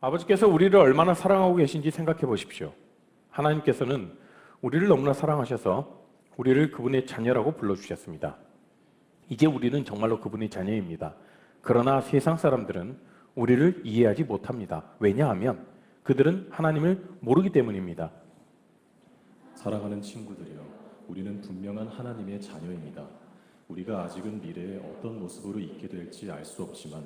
아버지께서 우리를 얼마나 사랑하고 계신지 생각해 보십시오. 하나님께서는 우리를 너무나 사랑하셔서 우리를 그분의 자녀라고 불러주셨습니다. 이제 우리는 정말로 그분의 자녀입니다. 그러나 세상 사람들은 우리를 이해하지 못합니다. 왜냐하면 그들은 하나님을 모르기 때문입니다. 사랑하는 친구들이여, 우리는 분명한 하나님의 자녀입니다. 우리가 아직은 미래에 어떤 모습으로 있게 될지 알 수 없지만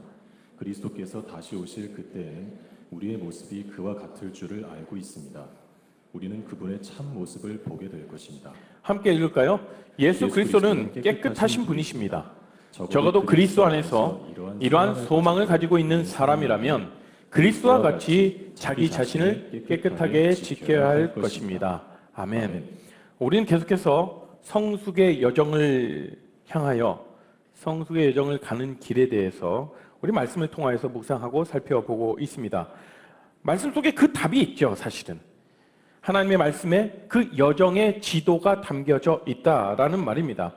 그리스도께서 다시 오실 그때에 우리의 모습이 그와 같을 줄을 알고 있습니다. 우리는 그분의 참 모습을 보게 될 것입니다. 함께 읽을까요? 예수 그리스도는 깨끗하신 분이십니다. 적어도 그리스도 안에서 이러한 소망을 가지고 있는 사람이라면 그리스도와 같이 자기 자신을 깨끗하게 지켜야 할 것입니다. 아멘. 우리는 계속해서 성숙의 여정을 향하여 성숙의 여정을 가는 길에 대해서 우리 말씀을 통하여서 묵상하고 살펴보고 있습니다. 말씀 속에 그 답이 있죠, 사실은. 하나님의 말씀에 그 여정의 지도가 담겨져 있다라는 말입니다.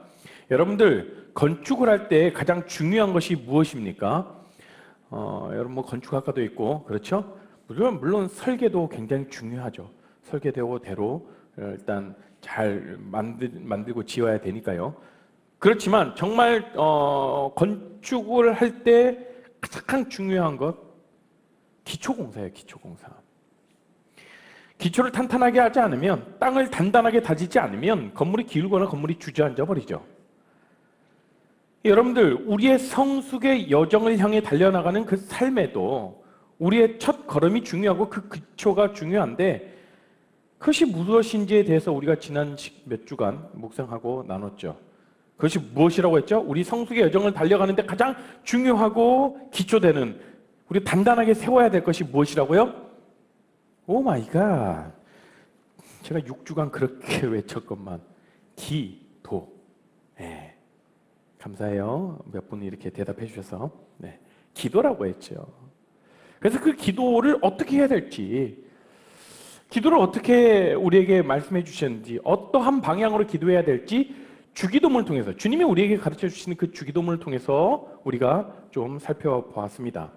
여러분들, 건축을 할 때 가장 중요한 것이 무엇입니까? 여러분 뭐 건축학과도 있고 그렇죠? 물론 설계도 굉장히 중요하죠. 설계대로 일단 잘 만들고 지어야 되니까요. 그렇지만 정말 건축을 할 때 가장 중요한 것 기초공사예요. 기초공사. 기초를 탄탄하게 하지 않으면, 땅을 단단하게 다지지 않으면 건물이 기울거나 건물이 주저앉아 버리죠. 여러분들, 우리의 성숙의 여정을 향해 달려나가는 그 삶에도 우리의 첫 걸음이 중요하고 그 기초가 중요한데, 그것이 무엇인지에 대해서 우리가 지난 몇 주간 묵상하고 나눴죠. 그것이 무엇이라고 했죠? 우리 성숙의 여정을 달려가는데 가장 중요하고 기초되는, 우리 단단하게 세워야 될 것이 무엇이라고요? 오 마이 갓. 제가 6주간 그렇게 외쳤건만 기도. 네. 감사해요. 몇 분이 이렇게 대답해 주셔서. 네. 기도라고 했죠. 그래서 그 기도를 어떻게 해야 될지, 기도를 어떻게 우리에게 말씀해 주셨는지, 어떠한 방향으로 기도해야 될지 주기도문을 통해서, 주님이 우리에게 가르쳐 주시는 그 주기도문을 통해서 우리가 좀 살펴보았습니다.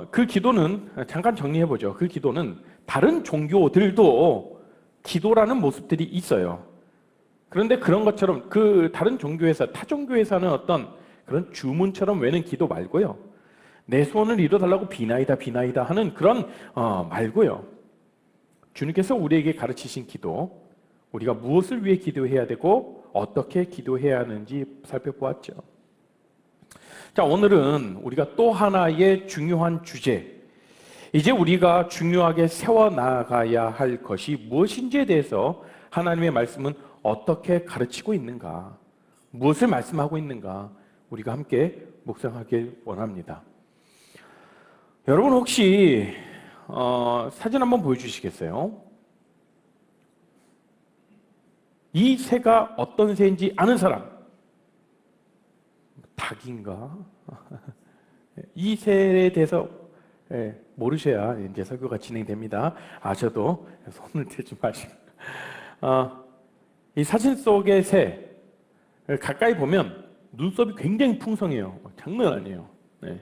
그 기도는 잠깐 정리해 보죠. 그 기도는 다른 종교들도 기도라는 모습들이 있어요. 그런데 그런 것처럼 그 다른 종교에서, 타 종교에서는 어떤 그런 주문처럼 외는 기도 말고요. 내 소원을 이뤄달라고 비나이다 비나이다 하는 그런 말고요. 주님께서 우리에게 가르치신 기도, 우리가 무엇을 위해 기도해야 되고 어떻게 기도해야 하는지 살펴보았죠. 자, 오늘은 우리가 또 하나의 중요한 주제, 이제 우리가 중요하게 세워나가야 할 것이 무엇인지에 대해서 하나님의 말씀은 어떻게 가르치고 있는가, 무엇을 말씀하고 있는가, 우리가 함께 묵상하길 원합니다. 여러분 혹시 사진 한번 보여주시겠어요? 이 새가 어떤 새인지 아는 사람? 닭인가? 이 새에 대해서 모르셔야 이제 설교가 진행됩니다. 아셔도 손을 들지 마시고. 이 사진 속의 새 가까이 보면 눈썹이 굉장히 풍성해요. 장난 아니에요. 네.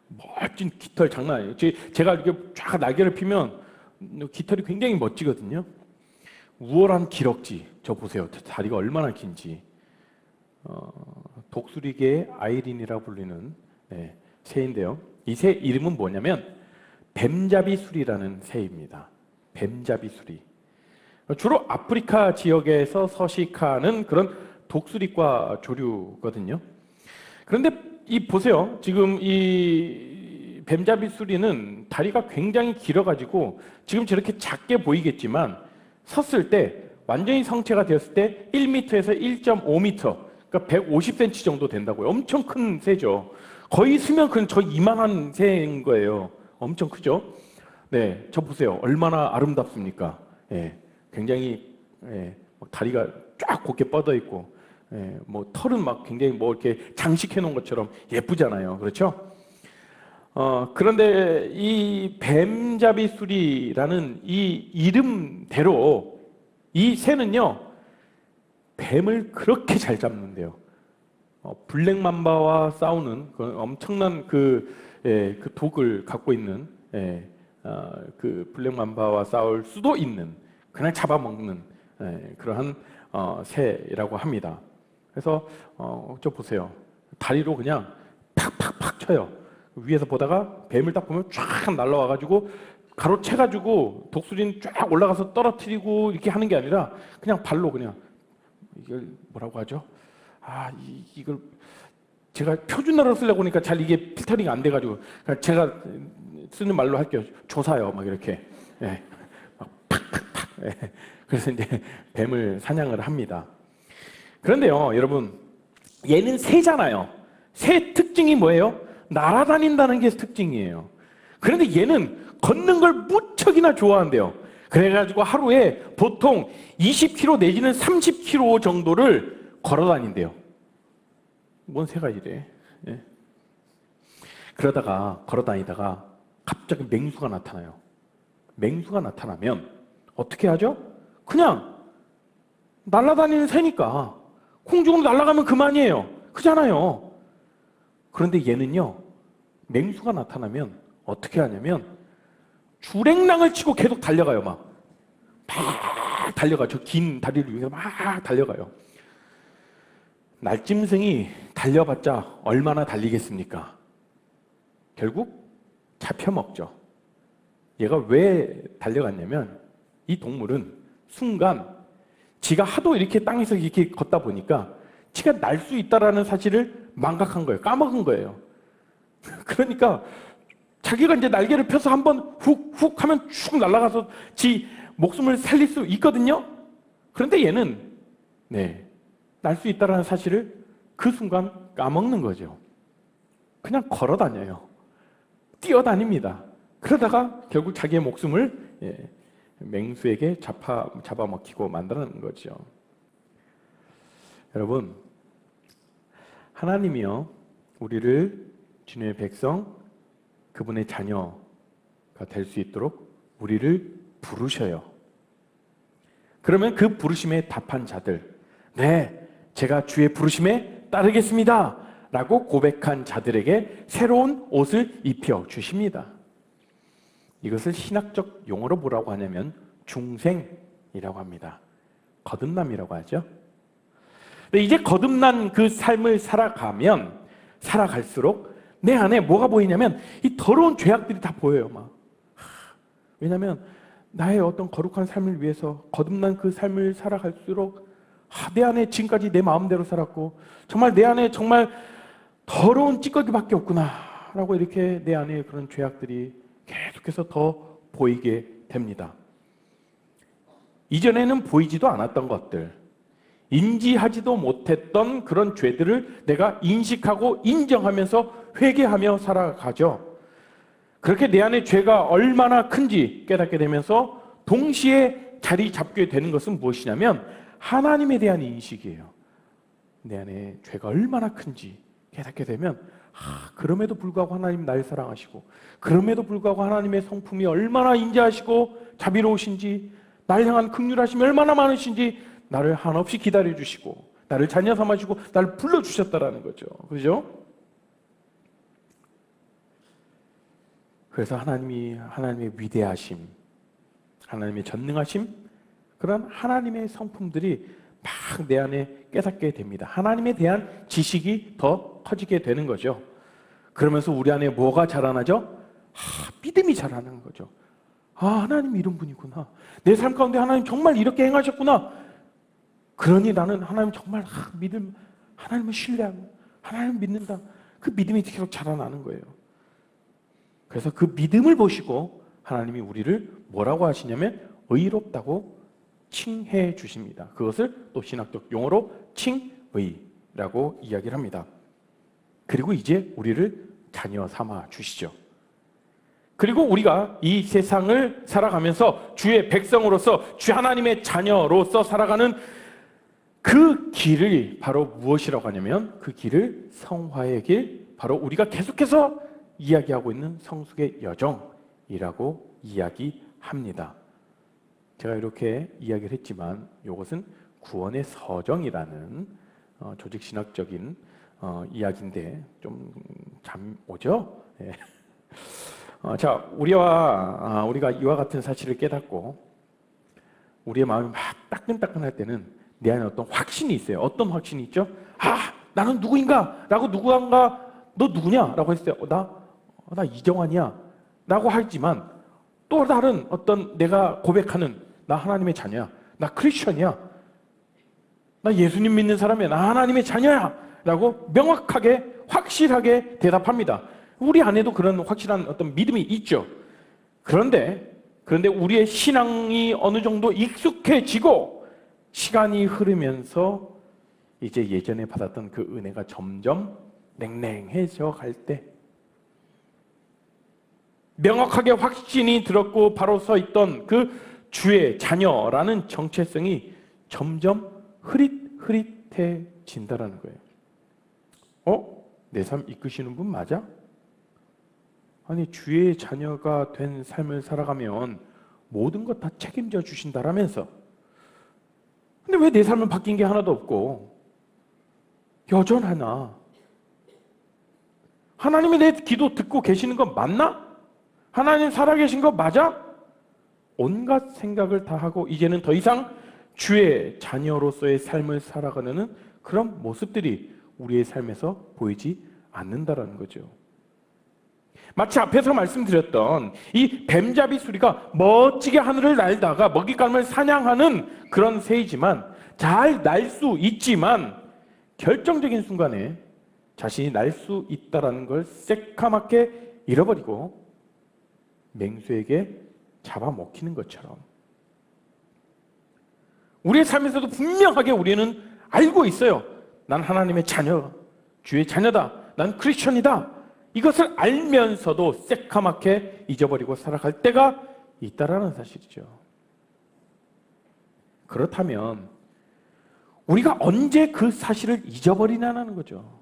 멋진 깃털 장난 아니에요. 제가 이렇게 쫙 날개를 피면 깃털이 굉장히 멋지거든요. 우월한 기럭지, 저 보세요. 다리가 얼마나 긴지. 독수리계의 아이린이라고 불리는 새인데요. 이 새 이름은 뭐냐면 뱀잡이수리라는 새입니다. 뱀잡이수리. 주로 아프리카 지역에서 서식하는 그런 독수리과 조류거든요. 그런데 보세요. 지금 이 뱀잡이수리는 다리가 굉장히 길어가지고 지금 저렇게 작게 보이겠지만 섰을 때, 완전히 성체가 되었을 때 1m에서 1.5m, 그러니까 150cm 정도 된다고요. 엄청 큰 새죠. 거의 수면 저 이만한 새인 거예요. 엄청 크죠? 네, 저 보세요. 얼마나 아름답습니까? 굉장히 다리가 쫙 곧게 뻗어 있고, 뭐 털은 막 굉장히 뭐 이렇게 장식해 놓은 것처럼 예쁘잖아요. 그렇죠? 그런데 이 뱀잡이수리라는 이 이름대로 이 새는요, 뱀을 그렇게 잘 잡는데요. 블랙맘바와 싸우는 그 엄청난 그 독을 갖고 있는 그 블랙맘바와 싸울 수도 있는 그냥 잡아먹는 그러한 새라고 합니다. 그래서 저 보세요. 다리로 그냥 팍팍팍 쳐요. 위에서 보다가 뱀을 딱 보면 쫙 날라와가지고 가로채가지고 독수리는 쫙 올라가서 떨어뜨리고 이렇게 하는 게 아니라 그냥 발로 그냥 이걸 뭐라고 하죠? 이걸 제가 표준어로 쓰려고 하니까 잘 이게 필터링이 안 돼가지고 제가 쓰는 말로 할게요. 조사요, 막 이렇게. 막 팍팍팍. 그래서 이제 뱀을 사냥을 합니다. 그런데요, 여러분, 얘는 새잖아요. 새 특징이 뭐예요? 날아다닌다는 게 특징이에요. 그런데 얘는 걷는 걸 무척이나 좋아한대요. 그래가지고 하루에 보통 20km 내지는 30km 정도를 걸어 다닌대요. 뭔 새가 이래? 그러다가 걸어 다니다가 갑자기 맹수가 나타나요. 맹수가 나타나면 어떻게 하죠? 그냥 날아다니는 새니까空중으로 날아가면 그만이에요. 그잖아요. 그런데 얘는요, 맹수가 나타나면 어떻게 하냐면 주랭랑을 치고 계속 달려가요. 막 달려가. 저 긴 다리를 위해서 막 달려가요. 날짐승이 달려봤자 얼마나 달리겠습니까? 결국 잡혀먹죠. 얘가 왜 달려갔냐면 이 동물은 순간 지가 하도 이렇게 땅에서 이렇게 걷다 보니까 지가 날 수 있다라는 사실을 망각한 거예요. 까먹은 거예요. 그러니까 자기가 이제 날개를 펴서 한번 훅훅 하면 쭉 날아가서 지 목숨을 살릴 수 있거든요. 그런데 얘는 날 수 있다라는 사실을 그 순간 까먹는 거죠. 그냥 걸어 다녀요. 뛰어다닙니다. 그러다가 결국 자기의 목숨을 맹수에게 잡아먹히고 만드는 거죠. 여러분, 하나님이요, 우리를 주님의 백성, 그분의 자녀가 될 수 있도록 우리를 부르셔요. 그러면 그 부르심에 답한 자들, 제가 주의 부르심에 따르겠습니다 라고 고백한 자들에게 새로운 옷을 입혀 주십니다. 이것을 신학적 용어로 뭐라고 하냐면 중생이라고 합니다. 거듭남이라고 하죠. 근데 이제 거듭난 그 삶을 살아갈수록 내 안에 뭐가 보이냐면 이 더러운 죄악들이 다 보여요. 막. 왜냐하면 나의 어떤 거룩한 삶을 위해서 거듭난 그 삶을 살아갈수록 내 안에 지금까지 내 마음대로 살았고 정말 내 안에 정말 더러운 찌꺼기밖에 없구나 라고 이렇게 내 안에 그런 죄악들이 계속해서 더 보이게 됩니다. 이전에는 보이지도 않았던 것들, 인지하지도 못했던 그런 죄들을 내가 인식하고 인정하면서 회개하며 살아가죠. 그렇게 내 안에 죄가 얼마나 큰지 깨닫게 되면서 동시에 자리 잡게 되는 것은 무엇이냐면 하나님에 대한 인식이에요. 내 안에 죄가 얼마나 큰지 깨닫게 되면 그럼에도 불구하고 하나님 날 사랑하시고 그럼에도 불구하고 하나님의 성품이 얼마나 인자하시고 자비로우신지 나를 향한 긍휼하심이 얼마나 많으신지 나를 한없이 기다려주시고 나를 자녀 삼으시고 나를 불러주셨다라는 거죠. 그죠? 그래서 하나님의 위대하심, 하나님의 전능하심, 그런 하나님의 성품들이 막 내 안에 깨닫게 됩니다. 하나님에 대한 지식이 더 커지게 되는 거죠. 그러면서 우리 안에 뭐가 자라나죠? 믿음이 자라는 거죠. 하나님 이런 분이구나. 내 삶 가운데 하나님 정말 이렇게 행하셨구나. 그러니 나는 하나님 정말 하나님을 신뢰하고 하나님을 믿는다. 그 믿음이 계속 자라나는 거예요. 그래서 그 믿음을 보시고 하나님이 우리를 뭐라고 하시냐면 의롭다고 칭해 주십니다. 그것을 또 신학적 용어로 칭의라고 이야기를 합니다. 그리고 이제 우리를 자녀 삼아 주시죠. 그리고 우리가 이 세상을 살아가면서 주의 백성으로서 주 하나님의 자녀로서 살아가는 그 길이 바로 무엇이라고 하냐면 그 길을 성화의 길, 바로 우리가 계속해서 이야기하고 있는 성숙의 여정이라고 이야기합니다. 제가 이렇게 이야기를 했지만 이것은 구원의 서정이라는 조직신학적인 이야기인데 좀 잠 오죠? 예. 자, 우리가 이와 같은 사실을 깨닫고 우리의 마음이 막 따끈따끈할 때는 내 안에 어떤 확신이 있어요. 어떤 확신이 있죠? 나는 누구인가? 라고 누구인가? 너 누구냐? 라고 했을 때 나 이정환이야. 라고 하지만 또 다른 어떤 내가 고백하는 나 하나님의 자녀야. 나 크리스천이야. 나 예수님 믿는 사람이야. 나 하나님의 자녀야. 라고 명확하게 확실하게 대답합니다. 우리 안에도 그런 확실한 어떤 믿음이 있죠. 그런데 우리의 신앙이 어느 정도 익숙해지고 시간이 흐르면서 이제 예전에 받았던 그 은혜가 점점 냉랭해져 갈 때 명확하게 확신이 들었고 바로 서 있던 그 주의 자녀라는 정체성이 점점 흐릿흐릿해진다라는 거예요. 내 삶 이끄시는 분 맞아? 아니 주의 자녀가 된 삶을 살아가면 모든 것 다 책임져 주신다라면서 근데 왜 내 삶은 바뀐 게 하나도 없고 여전하나? 하나님이 내 기도 듣고 계시는 거 맞나? 하나님 살아계신 거 맞아? 온갖 생각을 다 하고 이제는 더 이상 주의 자녀로서의 삶을 살아가는 그런 모습들이 우리의 삶에서 보이지 않는다라는 거죠. 마치 앞에서 말씀드렸던 이 뱀잡이 수리가 멋지게 하늘을 날다가 먹잇감을 사냥하는 그런 새이지만 잘 날 수 있지만 결정적인 순간에 자신이 날 수 있다라는 걸 새카맣게 잃어버리고 맹수에게 잡아먹히는 것처럼 우리의 삶에서도 분명하게 우리는 알고 있어요. 난 하나님의 자녀, 주의 자녀다. 난 크리스천이다. 이것을 알면서도 새카맣게 잊어버리고 살아갈 때가 있다라는 사실이죠. 그렇다면 우리가 언제 그 사실을 잊어버리냐는 거죠.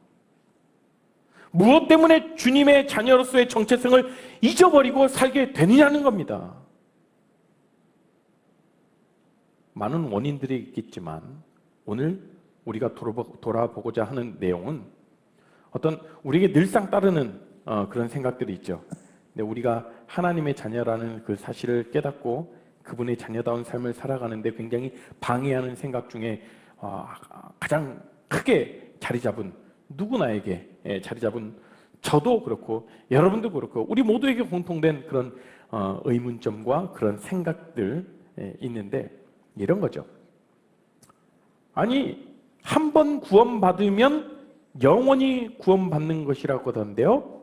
무엇 때문에 주님의 자녀로서의 정체성을 잊어버리고 살게 되느냐는 겁니다. 많은 원인들이 있겠지만 오늘 우리가 돌아보고자 하는 내용은 어떤 우리에게 늘상 따르는 그런 생각들이 있죠. 근데 우리가 하나님의 자녀라는 그 사실을 깨닫고 그분의 자녀다운 삶을 살아가는데 굉장히 방해하는 생각 중에 가장 크게 자리 잡은 누구나에게 자리 잡은 저도 그렇고 여러분도 그렇고 우리 모두에게 공통된 그런 의문점과 그런 생각들 있는데 이런 거죠. 아니 한 번 구원받으면 영원히 구원받는 것이라고 하던데요.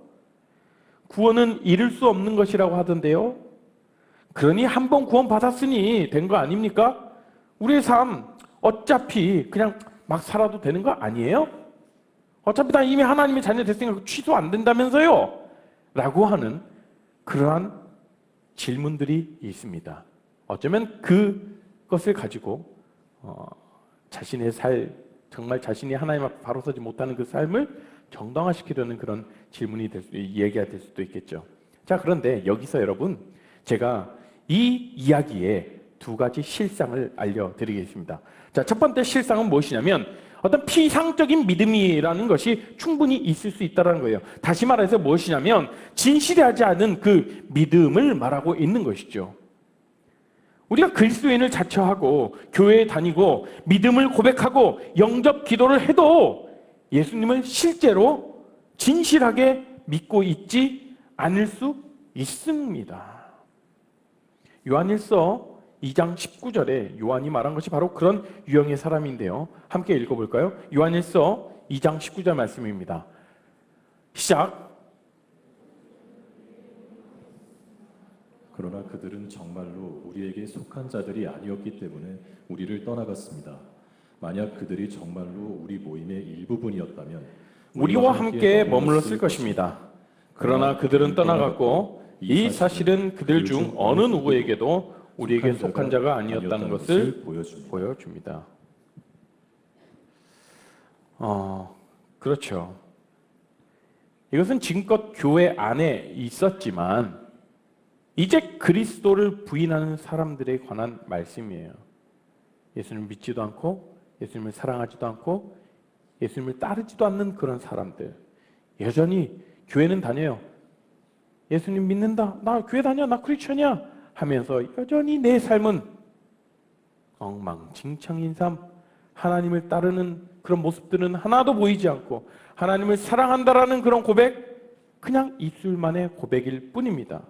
구원은 잃을 수 없는 것이라고 하던데요. 그러니 한 번 구원받았으니 된 거 아닙니까? 우리의 삶 어차피 그냥 막 살아도 되는 거 아니에요? 어차피 다 이미 하나님의 자녀 됐으니까 취소 안 된다면서요? 라고 하는 그러한 질문들이 있습니다. 어쩌면 그것을 가지고 자신의 정말 자신이 하나님 앞에 바로 서지 못하는 그 삶을 정당화시키려는 그런 질문이 이야기가 될 수도 있겠죠. 자, 그런데 여기서 여러분 제가 이 이야기의 두 가지 실상을 알려드리겠습니다. 자, 첫 번째 실상은 무엇이냐면 어떤 피상적인 믿음이라는 것이 충분히 있을 수 있다는 거예요. 다시 말해서 무엇이냐면 진실하지 않은 그 믿음을 말하고 있는 것이죠. 우리가 그리스도인을 자처하고 교회에 다니고 믿음을 고백하고 영접 기도를 해도 예수님을 실제로 진실하게 믿고 있지 않을 수 있습니다. 요한일서 2장 19절에 요한이 말한 것이 바로 그런 유형의 사람인데요. 함께 읽어볼까요? 요한일서 2장 19절 말씀입니다. 시작. 그러나 그들은 정말로 우리에게 속한 자들이 아니었기 때문에 우리를 떠나갔습니다. 만약 그들이 정말로 우리 모임의 일부분이었다면 우리와 함께 머물렀을 것입니다. 그러나 그들은 떠나갔고 이 사실은 그들 중 어느 누구에게도 우리에게 속한 자가 아니었다는 것을 보여줍니다. 그렇죠. 이것은 지금껏 교회 안에 있었지만 이제 그리스도를 부인하는 사람들에 관한 말씀이에요. 예수님을 믿지도 않고 예수님을 사랑하지도 않고 예수님을 따르지도 않는 그런 사람들, 여전히 교회는 다녀요. 예수님 믿는다, 나 교회 다녀, 나 크리스천이야 하면서 여전히 내 삶은 엉망진창인 삶, 하나님을 따르는 그런 모습들은 하나도 보이지 않고 하나님을 사랑한다라는 그런 고백, 그냥 입술만의 고백일 뿐입니다.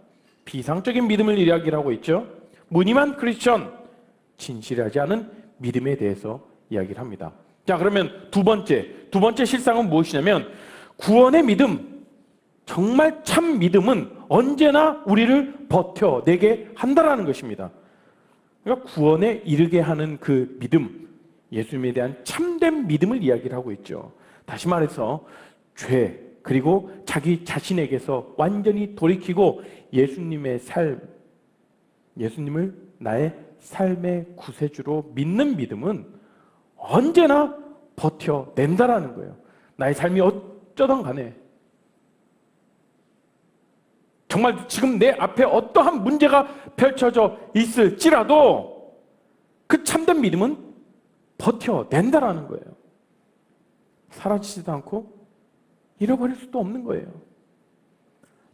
비상적인 믿음을 이야기하고 있죠. 무늬만 크리스천, 진실하지 않은 믿음에 대해서 이야기를 합니다. 자, 그러면 두 번째 실상은 무엇이냐면, 구원의 믿음, 정말 참 믿음은 언제나 우리를 버텨내게 한다라는 것입니다. 그러니까 구원에 이르게 하는 그 믿음, 예수님에 대한 참된 믿음을 이야기를 하고 있죠. 다시 말해서 죄, 그리고 자기 자신에게서 완전히 돌이키고 예수님의 삶, 예수님을 나의 삶의 구세주로 믿는 믿음은 언제나 버텨낸다라는 거예요. 나의 삶이 어쩌던 간에, 정말 지금 내 앞에 어떠한 문제가 펼쳐져 있을지라도 그 참된 믿음은 버텨낸다라는 거예요. 사라지지도 않고 잃어버릴 수도 없는 거예요.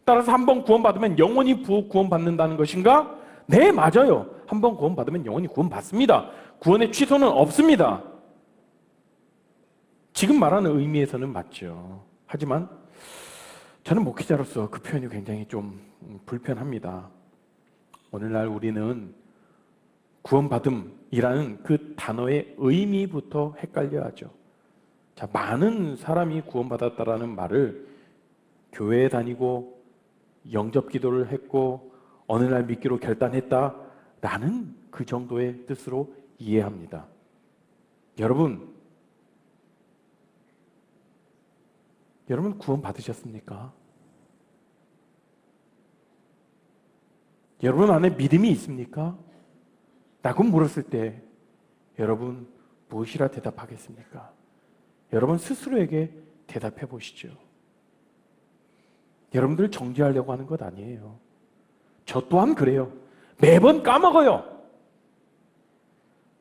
따라서 한 번 구원받으면 영원히 구원받는다는 것인가? 네, 맞아요. 한 번 구원받으면 영원히 구원받습니다. 구원의 취소는 없습니다. 지금 말하는 의미에서는 맞죠. 하지만 저는 목회자로서 그 표현이 굉장히 좀 불편합니다. 오늘날 우리는 구원받음이라는 그 단어의 의미부터 헷갈려 하죠. 자, 많은 사람이 구원받았다라는 말을 교회에 다니고 영접 기도를 했고 어느 날 믿기로 결단했다라는 그 정도의 뜻으로 이해합니다. 여러분 구원 받으셨습니까? 여러분 안에 믿음이 있습니까? 라고 물었을 때 여러분 무엇이라 대답하겠습니까? 여러분 스스로에게 대답해 보시죠. 여러분들 정죄하려고 하는 것 아니에요. 저 또한 그래요. 매번 까먹어요.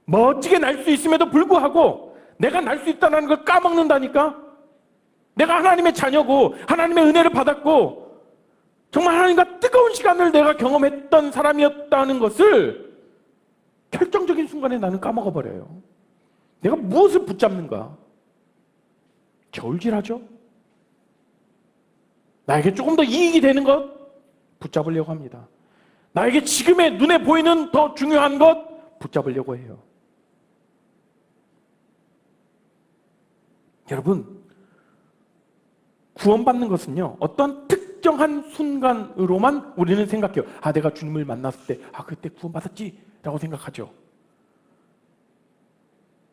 멋지게 날 수 있음에도 불구하고 내가 날 수 있다는 걸 까먹는다니까. 내가 하나님의 자녀고 하나님의 은혜를 받았고 정말 하나님과 뜨거운 시간을 내가 경험했던 사람이었다는 것을 결정적인 순간에 나는 까먹어버려요. 내가 무엇을 붙잡는가? 저울질하죠? 나에게 조금 더 이익이 되는 것 붙잡으려고 합니다. 나에게 지금의 눈에 보이는 더 중요한 것 붙잡으려고 해요. 여러분, 구원받는 것은요, 어떤 특정한 순간으로만 우리는 생각해요. 아, 내가 주님을 만났을 때, 아, 그때 구원받았지? 라고 생각하죠.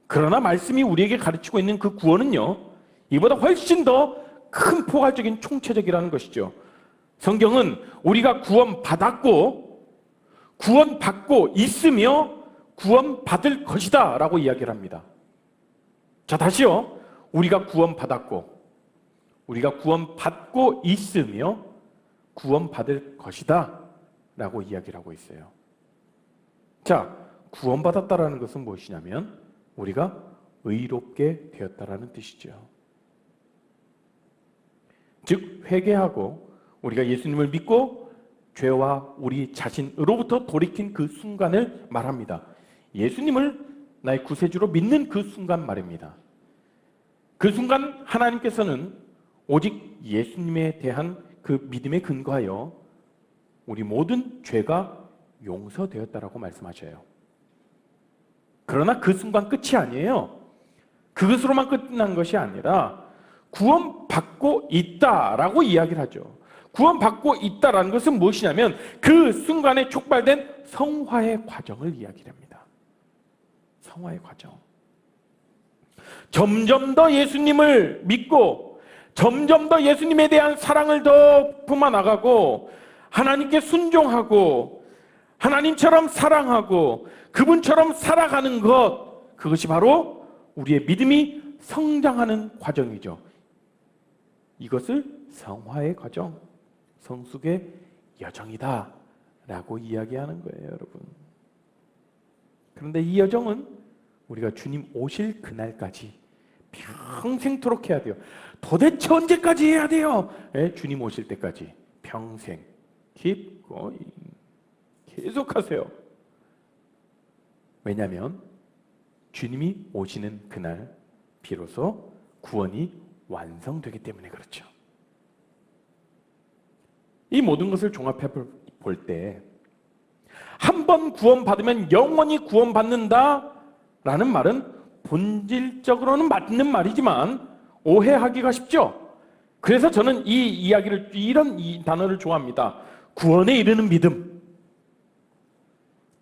그러나 말씀이 우리에게 가르치고 있는 그 구원은요, 이보다 훨씬 더 큰 포괄적인 총체적이라는 것이죠. 성경은 우리가 구원받았고, 구원받고 있으며 구원받을 것이다 라고 이야기를 합니다. 자, 다시요. 우리가 구원받았고, 우리가 구원받고 있으며 구원받을 것이다 라고 이야기를 하고 있어요. 자, 구원받았다라는 것은 무엇이냐면 우리가 의롭게 되었다라는 뜻이죠. 즉 회개하고 우리가 예수님을 믿고 죄와 우리 자신으로부터 돌이킨 그 순간을 말합니다. 예수님을 나의 구세주로 믿는 그 순간 말입니다. 그 순간 하나님께서는 오직 예수님에 대한 그 믿음에 근거하여 우리 모든 죄가 용서되었다라고 말씀하셔요. 그러나 그 순간 끝이 아니에요. 그것으로만 끝난 것이 아니라 구원받고 있다라고 이야기를 하죠. 구원받고 있다라는 것은 무엇이냐면 그 순간에 촉발된 성화의 과정을 이야기를 합니다. 성화의 과정. 점점 더 예수님을 믿고 점점 더 예수님에 대한 사랑을 더 품어나가고 하나님께 순종하고 하나님처럼 사랑하고 그분처럼 살아가는 것, 그것이 바로 우리의 믿음이 성장하는 과정이죠. 이것을 성화의 과정, 성숙의 여정이다 라고 이야기하는 거예요, 여러분. 그런데 이 여정은 우리가 주님 오실 그날까지 평생토록 해야 돼요. 도대체 언제까지 해야 돼요? 예, 주님 오실 때까지 평생 기꺼이 계속하세요. 왜냐하면 주님이 오시는 그날 비로소 구원이 완성되기 때문에 그렇죠. 이 모든 것을 종합해 볼 때 한 번 구원받으면 영원히 구원받는다라는 말은 본질적으로는 맞는 말이지만 오해하기가 쉽죠. 그래서 저는 이 이야기를, 이런 이 단어를 좋아합니다. 구원에 이르는 믿음.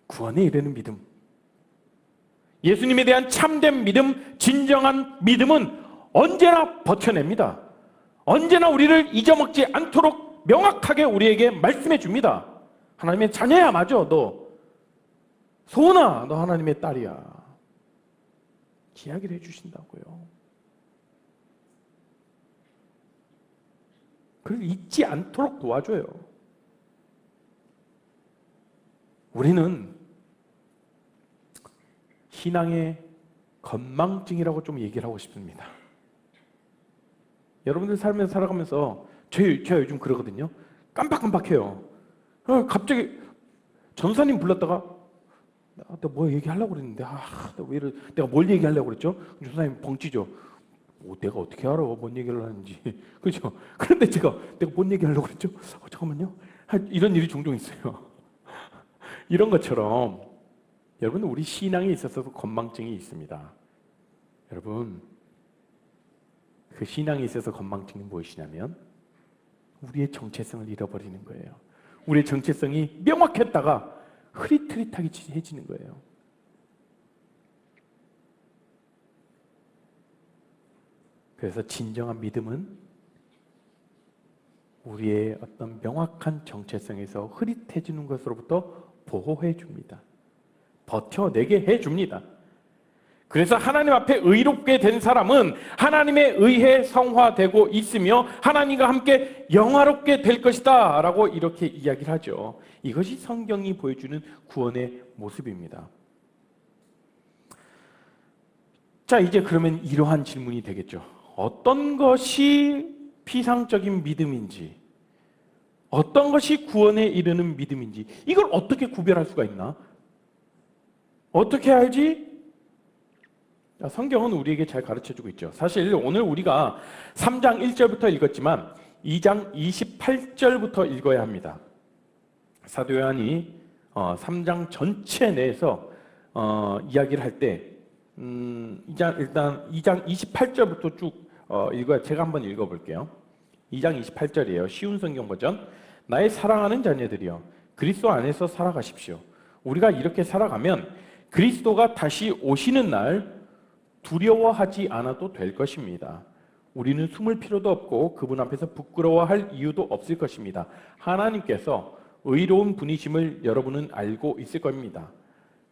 구원에 이르는 믿음. 예수님에 대한 참된 믿음, 진정한 믿음은 언제나 버텨냅니다. 언제나 우리를 잊어먹지 않도록 명확하게 우리에게 말씀해 줍니다. 하나님의 자녀야, 맞아. 너 소은아, 너 하나님의 딸이야. 이야기를 해주신다고요. 그걸 잊지 않도록 도와줘요. 우리는 신앙의 건망증이라고 좀 얘기를 하고 싶습니다. 여러분들 삶에서 살아가면서 제가 요즘 그러거든요. 깜빡깜빡해요. 갑자기 전사님 불렀다가 내가 뭐 얘기하려고 그랬는데 내가 뭘 얘기하려고 그랬죠? 전사님 벙찌죠. 내가 어떻게 알아? 뭔 얘기를 하는지. 그렇죠? 그런데 내가 뭔 얘기하려고 그랬죠? 잠깐만요. 이런 일이 종종 있어요. 이런 것처럼 여러분, 우리 신앙에 있어서도 건망증이 있습니다. 여러분, 그 신앙에 있어서 건망증이 무엇이냐면 우리의 정체성을 잃어버리는 거예요. 우리의 정체성이 명확했다가 흐릿흐릿하게 거예요. 그래서 진정한 믿음은 우리의 어떤 명확한 정체성에서 흐릿해지는 것으로부터 보호해 줍니다. 버텨내게 해줍니다. 그래서 하나님 앞에 의롭게 된 사람은 하나님의 의에 성화되고 있으며 하나님과 함께 영화롭게 될 것이다 라고 이렇게 이야기를 하죠. 이것이 성경이 보여주는 구원의 모습입니다. 자, 이제 그러면 이러한 질문이 되겠죠. 어떤 것이 피상적인 믿음인지, 어떤 것이 구원에 이르는 믿음인지, 이걸 어떻게 구별할 수가 있나? 어떻게 알지? 성경은 우리에게 잘 가르쳐주고 있죠. 사실 오늘 우리가 3장 1절부터 읽었지만 2장 28절부터 읽어야 합니다. 사도 요한이 3장 전체 내에서 이야기를 할 때 일단 2장 28절부터 쭉 읽어야, 제가 한번 읽어볼게요. 2장 28절이에요. 쉬운 성경 버전. 나의 사랑하는 자녀들이여, 그리스도 안에서 살아가십시오. 우리가 이렇게 살아가면 그리스도가 다시 오시는 날 두려워하지 않아도 될 것입니다. 우리는 숨을 필요도 없고 그분 앞에서 부끄러워할 이유도 없을 것입니다. 하나님께서 의로운 분이심을 여러분은 알고 있을 겁니다.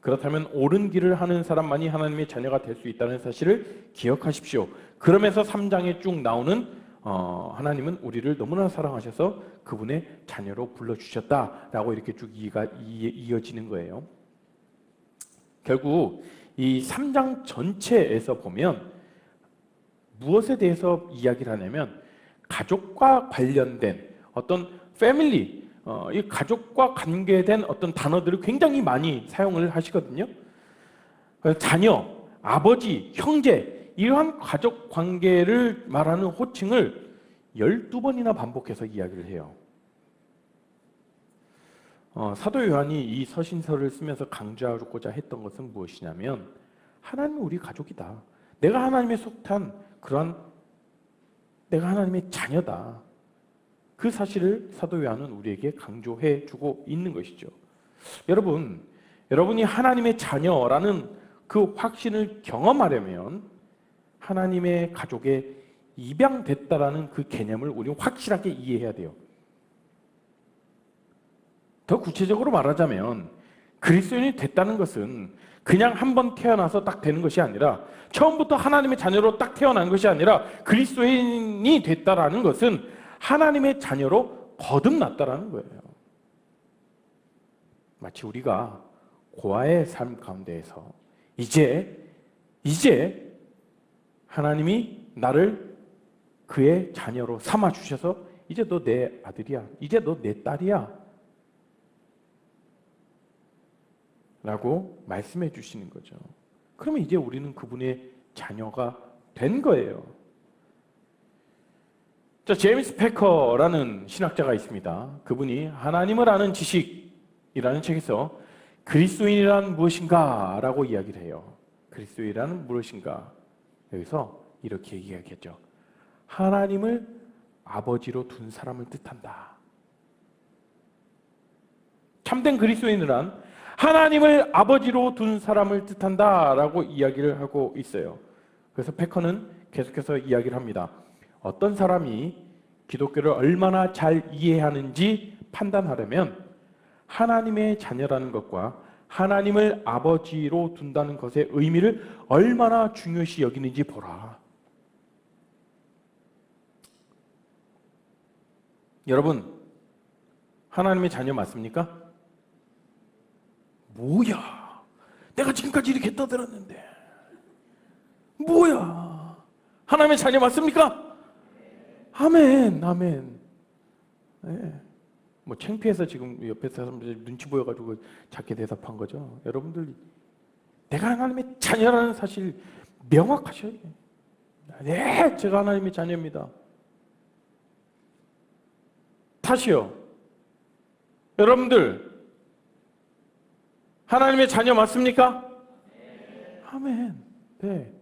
그렇다면 옳은 길을 하는 사람만이 하나님의 자녀가 될 수 있다는 사실을 기억하십시오. 그러면서 3장에 쭉 나오는 하나님은 우리를 너무나 사랑하셔서 그분의 자녀로 불러주셨다라고 이렇게 쭉 이어지는 거예요. 결국 이 3장 전체에서 보면 무엇에 대해서 이야기를 하냐면 가족과 관련된 어떤 패밀리, 이 가족과 관계된 어떤 단어들을 굉장히 많이 사용을 하시거든요. 자녀, 아버지, 형제, 이러한 가족 관계를 말하는 호칭을 12번이나 반복해서 이야기를 해요. 사도 요한이 이 서신서를 쓰면서 강조하고자 했던 것은 무엇이냐면 하나님은 우리 가족이다. 내가 하나님의 속한 그러한, 내가 하나님의 자녀다. 그 사실을 사도 요한은 우리에게 강조해 주고 있는 것이죠. 여러분이 하나님의 자녀라는 그 확신을 경험하려면 하나님의 가족에 입양됐다라는 그 개념을 우리는 확실하게 이해해야 돼요. 더 구체적으로 말하자면 그리스도인이 됐다는 것은 그냥 한 번 태어나서 딱 되는 것이 아니라, 처음부터 하나님의 자녀로 딱 태어난 것이 아니라, 그리스도인이 됐다라는 것은 하나님의 자녀로 거듭났다라는 거예요. 마치 우리가 고아의 삶 가운데에서 이제 하나님이 나를 그의 자녀로 삼아 주셔서 이제 너 내 아들이야. 이제 너 내 딸이야. 라고 말씀해 주시는 거죠. 그러면 이제 우리는 그분의 자녀가 된 거예요. 자, 제임스 패커라는 신학자가 있습니다. 그분이 하나님을 아는 지식이라는 책에서 그리스도인이란 무엇인가 라고 이야기를 해요. 그리스도인이란 무엇인가? 여기서 이렇게 이야기했죠. 하나님을 아버지로 둔 사람을 뜻한다. 참된 그리스도인이란 하나님을 아버지로 둔 사람을 뜻한다 라고 이야기를 하고 있어요. 그래서 패커는 계속해서 이야기를 합니다. 어떤 사람이 기독교를 얼마나 잘 이해하는지 판단하려면 하나님의 자녀라는 것과 하나님을 아버지로 둔다는 것의 의미를 얼마나 중요시 여기는지 보라. 여러분, 하나님의 자녀 맞습니까? 뭐야? 내가 지금까지 이렇게 떠들었는데 뭐야? 하나님의 자녀 맞습니까? 아멘, 아멘. 네. 뭐 창피해서 지금 옆에 사람들 눈치 보여가지고 작게 대답한 거죠. 여러분들 내가 하나님의 자녀라는 사실 명확하셔야 돼요. 네, 제가 하나님의 자녀입니다. 다시요. 여러분들 하나님의 자녀 맞습니까? 아멘. 네.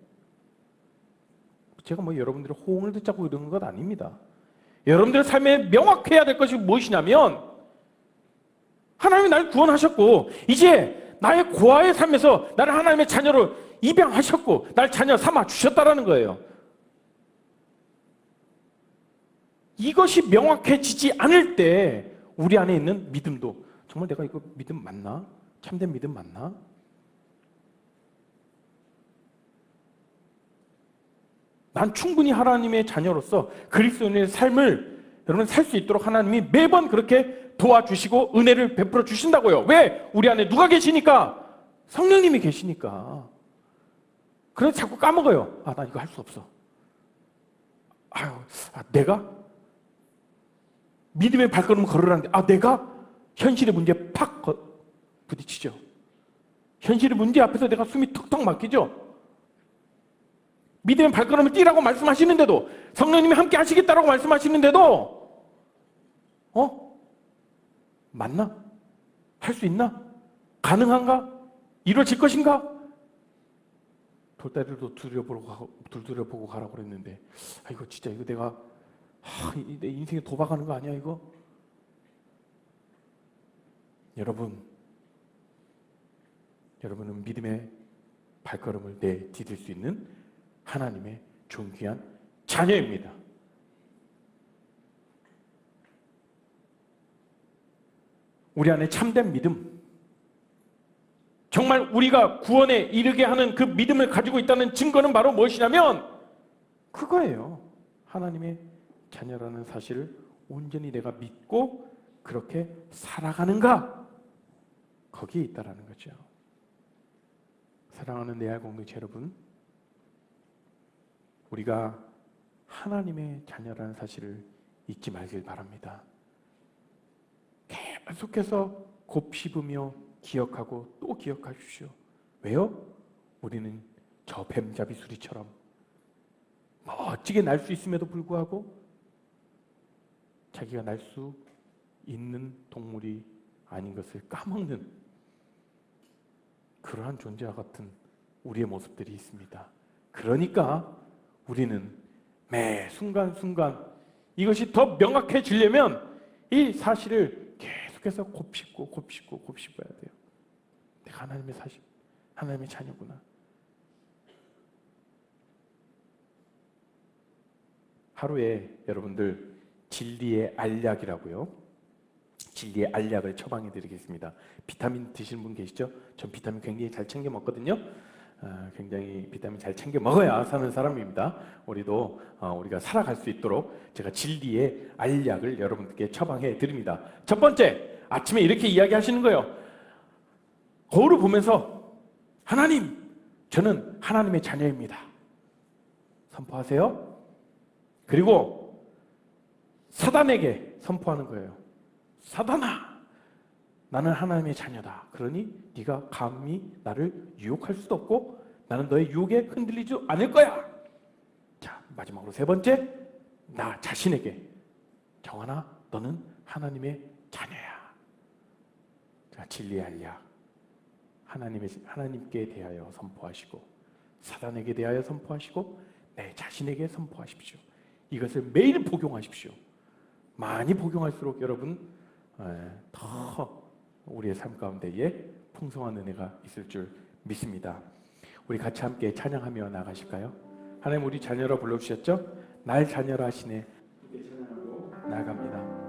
제가 뭐 여러분들의 호응을 듣자고 이러는 것 아닙니다. 여러분들의 삶에 명확해야 될 것이 무엇이냐면 하나님이 날 구원하셨고 이제 나의 고아의 삶에서 나를 하나님의 자녀로 입양하셨고 날 자녀 삼아 주셨다라는 거예요. 이것이 명확해지지 않을 때 우리 안에 있는 믿음도 정말 내가 이거 믿음 맞나? 참된 믿음 맞나? 난 충분히 하나님의 자녀로서 그리스도인의 삶을 여러분 살 수 있도록 하나님이 매번 그렇게 도와주시고 은혜를 베풀어 주신다고요. 왜? 우리 안에 누가 계시니까? 성령님이 계시니까. 그래서 자꾸 까먹어요. 나 이거 할 수 없어. 내가 믿음의 발걸음을 걸으라는데 내가 현실의 문제에 팍 부딪히죠. 현실의 문제 앞에서 내가 숨이 턱턱 막히죠. 믿음의 발걸음을 뛰라고 말씀하시는데도 성령님이 함께 하시겠다라고 말씀하시는데도 맞나? 할 수 있나? 가능한가? 이루어질 것인가? 돌다리로 두드려보고 가라고 그랬는데 이거 진짜 이거 내가 내 인생에 도박하는 거 아니야 이거? 여러분은 믿음의 발걸음을 내디딜 수 있는 하나님의 존귀한 자녀입니다. 우리 안에 참된 믿음, 정말 우리가 구원에 이르게 하는 그 믿음을 가지고 있다는 증거는 바로 무엇이냐면 그거예요. 하나님의 자녀라는 사실을 온전히 내가 믿고 그렇게 살아가는가? 거기에 있다라는 거죠. 사랑하는 내알 공동체 여러분, 우리가 하나님의 자녀라는 사실을 잊지 말길 바랍니다. 계속해서 곱씹으며 기억하고 또 기억하십시오. 왜요? 우리는 저 뱀잡이 수리처럼 멋지게 날 수 있음에도 불구하고 자기가 날 수 있는 동물이 아닌 것을 까먹는 그러한 존재와 같은 우리의 모습들이 있습니다. 그러니까 우리는 매 순간순간 이것이 더 명확해지려면 이 사실을 계속해서 곱씹어야 돼요. 내가 하나님의 사실, 하나님의 자녀구나. 하루에 여러분들 진리의 알약이라고요. 진리의 알약을 처방해 드리겠습니다. 비타민 드시는 분 계시죠? 전 비타민 굉장히 잘 챙겨 먹거든요. 굉장히 비타민 잘 챙겨 먹어야 사는 사람입니다. 우리도 우리가 살아갈 수 있도록 제가 진리의 알약을 여러분들께 처방해 드립니다. 첫 번째, 아침에 이렇게 이야기하시는 거예요. 거울을 보면서 하나님, 저는 하나님의 자녀입니다. 선포하세요. 그리고 사단에게 선포하는 거예요. 사단아, 나는 하나님의 자녀다. 그러니 네가 감히 나를 유혹할 수도 없고 나는 너의 유혹에 흔들리지 않을 거야. 자, 마지막으로 세 번째, 나 자신에게 정하나 너는 하나님의 자녀야. 자, 진리의 알약, 하나님께 대하여 선포하시고 사단에게 대하여 선포하시고 내 자신에게 선포하십시오. 이것을 매일 복용하십시오. 많이 복용할수록 여러분 더 우리의 삶 가운데에 풍성한 은혜가 있을 줄 믿습니다. 우리 같이 함께 찬양하며 나가실까요? 하나님 우리 자녀라 불러주셨죠? 날 자녀라 하시네. 찬양하고 나갑니다.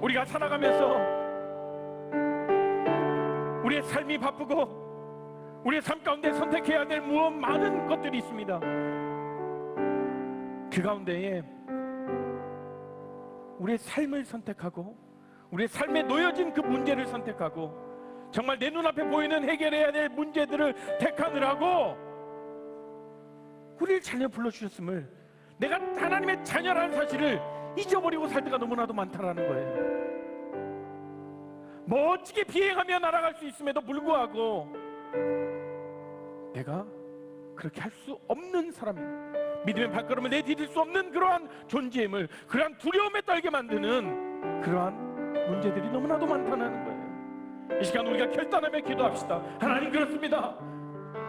우리가 살아가면서 우리의 삶이 바쁘고 우리의 삶 가운데 선택해야 될 무엇 많은 것들이 있습니다. 그 가운데에 우리의 삶을 선택하고 우리의 삶에 놓여진 그 문제를 선택하고 정말 내 눈앞에 보이는 해결해야 될 문제들을 택하느라고 우리를 자녀 불러주셨음을, 내가 하나님의 자녀라는 사실을 잊어버리고 살 때가 너무나도 많다라는 거예요. 멋지게 비행하며 날아갈 수 있음에도 불구하고 내가 그렇게 할 수 없는 사람이에요. 믿음의 발걸음을 내디딜 수 없는 그러한 존재임을, 그러한 두려움에 떨게 만드는 그러한 문제들이 너무나도 많다는 거예요. 이 시간 우리가 결단하며 기도합시다. 하나님, 그렇습니다.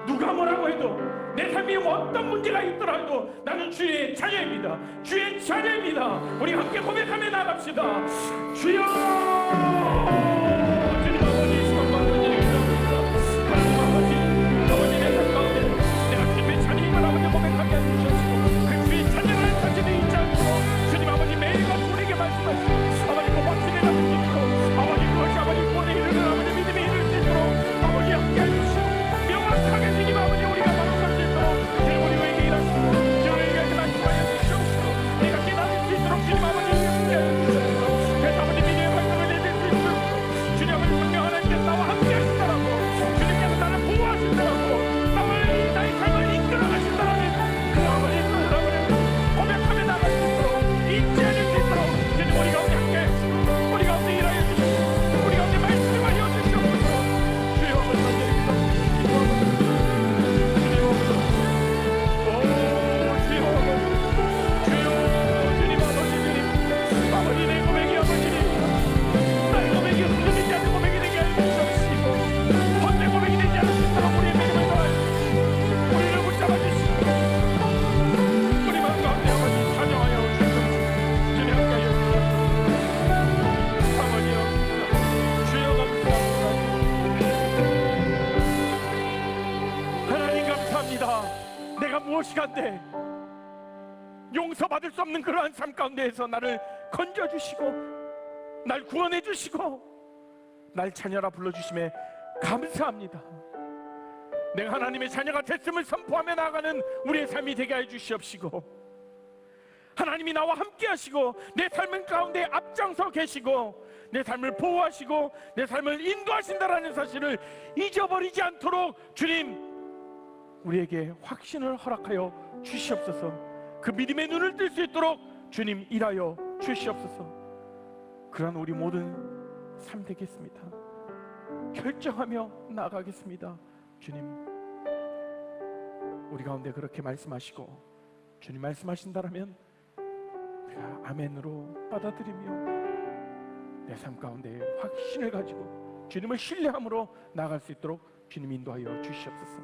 누가 뭐라고 해도, 내 삶에 어떤 문제가 있더라도 나는 주의 자녀입니다. 주의 자녀입니다. 우리 함께 고백하며 나갑시다. 주여! 주님 아버지, 시간과 문제를 기도합니다. 하나님 아버지, 아버지 내 삶 가운데 내가 주님의 자녀임을 아버지 고백하게 해주셨고, 그 주의 자녀라는 사실을 잊지 않고 주님 아버지 매일같이 우리에게 말씀하시고, 아버지 그 확신을 가질 수 있고, 아버지 그것이 아버지 구원에 이르는 아버지 믿음에 이를 수 있도록 아버지 함께 해주시고, 명확하게 주님 아버지 우리가 만족할 수 있도록 주님 우리에게 일하시고 주님에게 말씀하여 주시옵시고, 내가 깨달을 수 있도록 주님 아버지 함께 해주시옵소서. 그래서 아버지 믿음의 발걸음을 내딜 수 있도록 주님 아버지 분명 하나님께서 나와 함께 하신다라고, 주님께서 나를 보호하신다라고, 나의 삶을 이끌어 가신다라는 그 아버지 고백하며 나갈 수 있도록, 잊지 않을 수 있도록 주님 우리 가운데 함께 해주시고, 우리 가운데 일하여 주시고, 우리 가운데 말씀하여 주시옵소서. 주여 감사드립니다. 내가 무엇이 간데 용서받을 수 없는 그러한 삶 가운데에서 나를 건져주시고, 날 구원해주시고, 날 자녀라 불러주심에 감사합니다. 내가 하나님의 자녀가 됐음을 선포하며 나아가는 우리의 삶이 되게 해주시옵시고, 하나님이 나와 함께 하시고 내 삶 가운데 앞장서 계시고 내 삶을 보호하시고 내 삶을 인도하신다라는 사실을 잊어버리지 않도록 주님 우리에게 확신을 허락하여 주시옵소서. 그 믿음의 눈을 뜰 수 있도록 주님 일하여 주시옵소서. 그러한 우리 모든 삶 되겠습니다. 결정하며 나아가겠습니다. 주님, 우리 가운데 그렇게 말씀하시고 주님 말씀하신다라면 우리가 아멘으로 받아들이며 내 삶 가운데 확신을 가지고 주님을 신뢰함으로 나아갈 수 있도록 주님 인도하여 주시옵소서.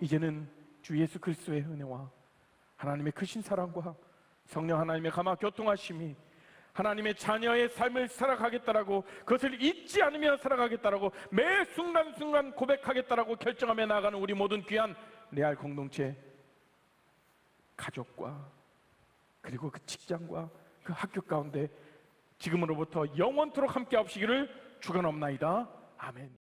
이제는 주 예수 그리스도의 은혜와 하나님의 크신 사랑과 성령 하나님의 감화 교통하심이 하나님의 자녀의 삶을 살아가겠다라고, 그것을 잊지 않으며 살아가겠다라고, 매 순간순간 고백하겠다라고 결정하며 나아가는 우리 모든 귀한 레알 공동체 가족과 그리고 그 직장과 그 학교 가운데 지금으로부터 영원토록 함께 하시기를 축원합나이다. 아멘.